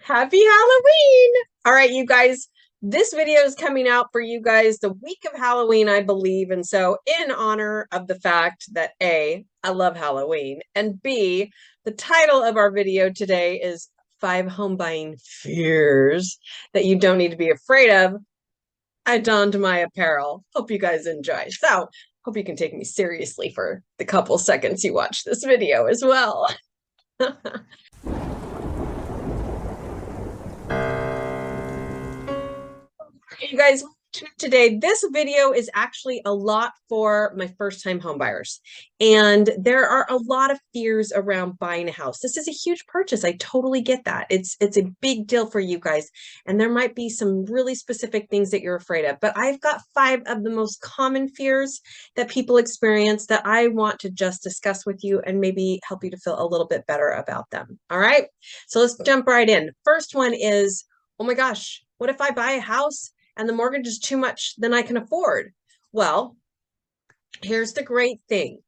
Happy Halloween! All right, you guys, this video is coming out for you guys the week of Halloween, I believe. And so, in honor of the fact that A, I love Halloween, and B, the title of our video today is 5 Home Buying Fears That You Don't Need to Be Afraid of, I donned my apparel. Hope you guys enjoy. So, hope you can take me seriously for the couple seconds you watch this video as well. You guys, today this video is actually a lot for my first-time home buyers, and there are a lot of fears around buying a house. This is a huge purchase. I totally get that. It's a big deal for you guys, and there might be some really specific things that you're afraid of, but I've got 5 of the most common fears that people experience that I want to just discuss with you and maybe help you to feel a little bit better about them. All right, so let's jump right in. First one is, oh my gosh, what if I buy a house and the mortgage is too much than I can afford? Well, here's the great thing.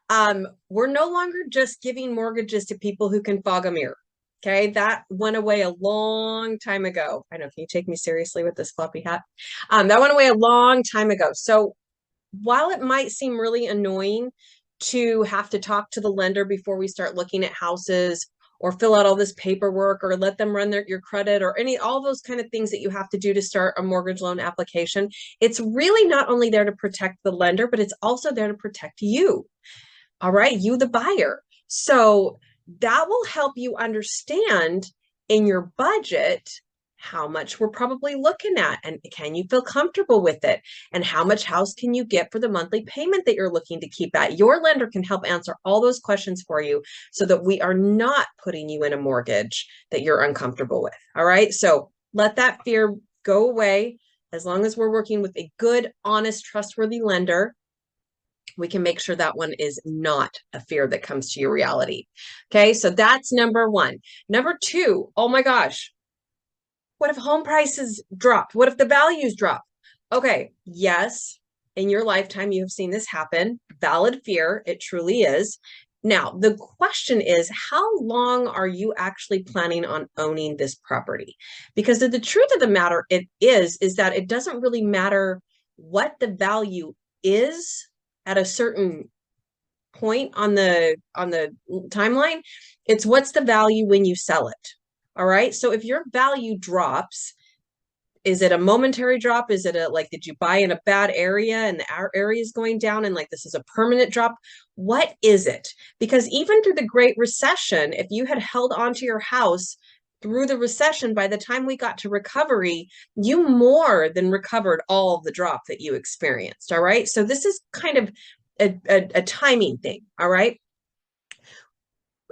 We're no longer just giving mortgages to people who can fog a mirror. Okay, that went away a long time ago. I know, can you take me seriously with this floppy hat? That went away a long time ago. So while it might seem really annoying to have to talk to the lender before we start looking at houses, or fill out all this paperwork, or let them run your credit, or all those kind of things that you have to do to start a mortgage loan application, it's really not only there to protect the lender, but it's also there to protect you. All right, you, the buyer. So that will help you understand in your budget how much we're probably looking at, and can you feel comfortable with it, and how much house can you get for the monthly payment that you're looking to keep at. Your lender can help answer all those questions for you so that we are not putting you in a mortgage that you're uncomfortable with. All right, so let that fear go away. As long as we're working with a good, honest, trustworthy lender, we can make sure that one is not a fear that comes to your reality. Okay, so that's number 1. Number 2, oh my gosh, what if home prices drop? What if the values drop? Okay, yes, in your lifetime, you have seen this happen. Valid fear, it truly is. Now, the question is, how long are you actually planning on owning this property? Because the truth of the matter is that it doesn't really matter what the value is at a certain point on the timeline. It's what's the value when you sell it. All right, so if your value drops, is it a momentary drop? Is it like, did you buy in a bad area and the area is going down and like this is a permanent drop? What is it? Because even through the Great Recession, if you had held onto your house through the recession, by the time we got to recovery, you more than recovered all of the drop that you experienced. All right, so this is kind of a timing thing. All right,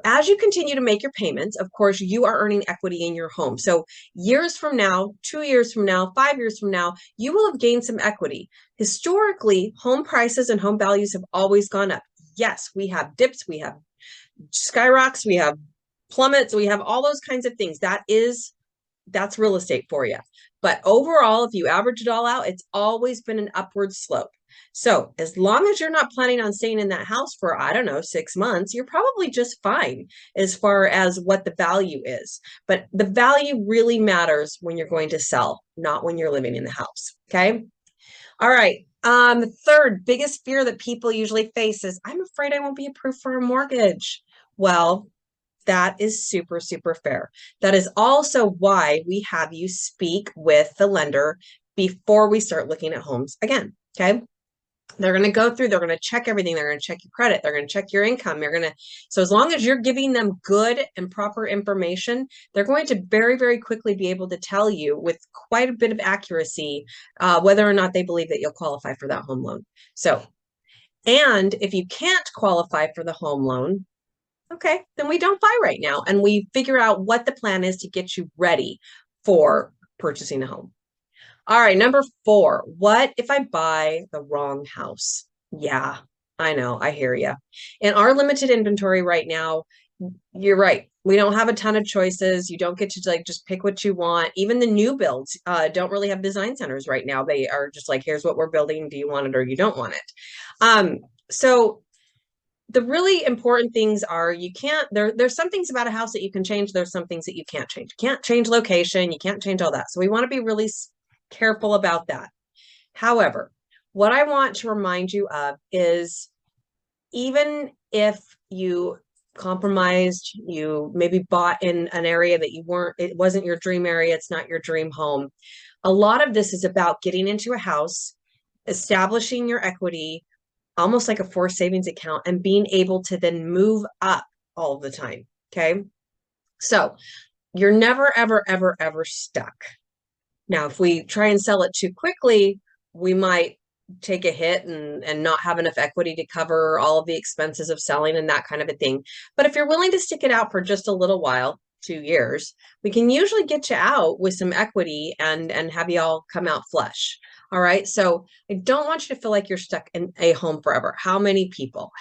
as you continue to make your payments, of course, you are earning equity in your home. So years from now, 2 years from now, 5 years from now, you will have gained some equity. Historically, home prices and home values have always gone up. Yes, we have dips, we have skyrockets, we have plummets, we have all those kinds of things. That's real estate for you. But overall, if you average it all out, it's always been an upward slope. So as long as you're not planning on staying in that house for, I don't know, 6 months, you're probably just fine as far as what the value is. But the value really matters when you're going to sell, not when you're living in the house. Okay. All right. Third biggest fear that people usually face is, I'm afraid I won't be approved for a mortgage. Well, that is super, super fair. That is also why we have you speak with the lender before we start looking at homes again. Okay. They're going to go through, they're going to check everything. They're going to check your credit. They're going to check your income. So as long as you're giving them good and proper information, they're going to very, very quickly be able to tell you with quite a bit of accuracy whether or not they believe that you'll qualify for that home loan. So, and if you can't qualify for the home loan, okay, then we don't buy right now. And we figure out what the plan is to get you ready for purchasing a home. All right, number 4, what if I buy the wrong house? Yeah, I know, I hear you. In our limited inventory right now, you're right. We don't have a ton of choices. You don't get to like just pick what you want. Even the new builds don't really have design centers right now. They are just like, here's what we're building. Do you want it or you don't want it? So the really important things are you can't, there's some things about a house that you can change. There's some things that you can't change. You can't change location. You can't change all that. So we want to be really careful about that. However, what I want to remind you of is even if you compromised, you maybe bought in an area that it wasn't your dream area, it's not your dream home. A lot of this is about getting into a house, establishing your equity, almost like a forced savings account, and being able to then move up all the time. Okay. So you're never, ever, ever, ever stuck. Now, if we try and sell it too quickly, we might take a hit and not have enough equity to cover all of the expenses of selling and that kind of a thing. But if you're willing to stick it out for just a little while, 2 years, we can usually get you out with some equity and have you all come out flush. All right. So I don't want you to feel like you're stuck in a home forever. How many people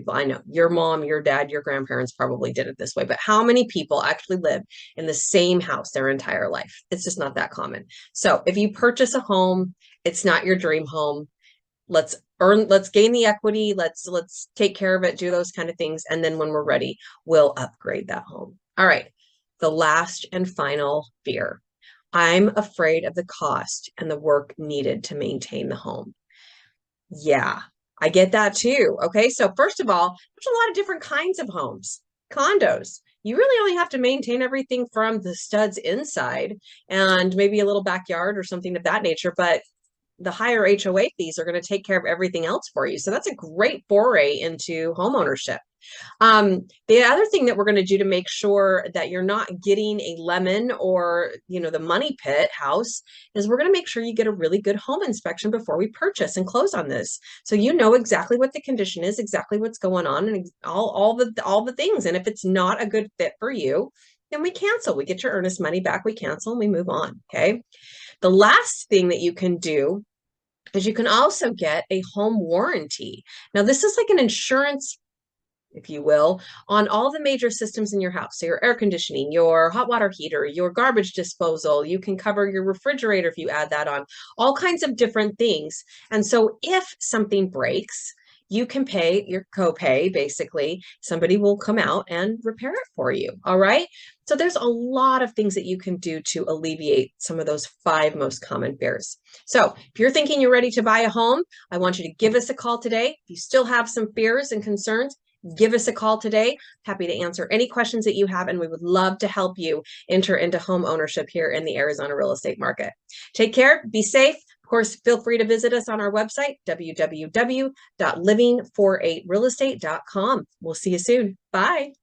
I know your mom, your dad, your grandparents probably did it this way, but how many people actually live in the same house their entire life? It's just not that common. So if you purchase a home, it's not your dream home. Let's gain the equity. Let's take care of it, do those kind of things. And then when we're ready, we'll upgrade that home. All right. The last and final fear. I'm afraid of the cost and the work needed to maintain the home. Yeah, I get that too. Okay. So first of all, there's a lot of different kinds of homes. Condos, you really only have to maintain everything from the studs inside and maybe a little backyard or something of that nature. But the higher HOA fees are going to take care of everything else for you. So that's a great foray into home ownership. The other thing that we're going to do to make sure that you're not getting a lemon or, the money pit house is we're going to make sure you get a really good home inspection before we purchase and close on this. So you know exactly what the condition is, exactly what's going on, and all the things. And if it's not a good fit for you, then we cancel. We get your earnest money back, we cancel, and we move on. Okay. The last thing that you can do is you can also get a home warranty. Now, this is like an insurance, if you will, on all the major systems in your house. So your air conditioning, your hot water heater, your garbage disposal, you can cover your refrigerator if you add that on, all kinds of different things. And so if something breaks, you can pay your copay, basically. Somebody will come out and repair it for you. All right. So there's a lot of things that you can do to alleviate some of those 5 most common fears. So if you're thinking you're ready to buy a home, I want you to give us a call today. If you still have some fears and concerns, give us a call today. Happy to answer any questions that you have, and we would love to help you enter into home ownership here in the Arizona real estate market. Take care, be safe. Of course, feel free to visit us on our website, www.living48realestate.com. We'll see you soon. Bye.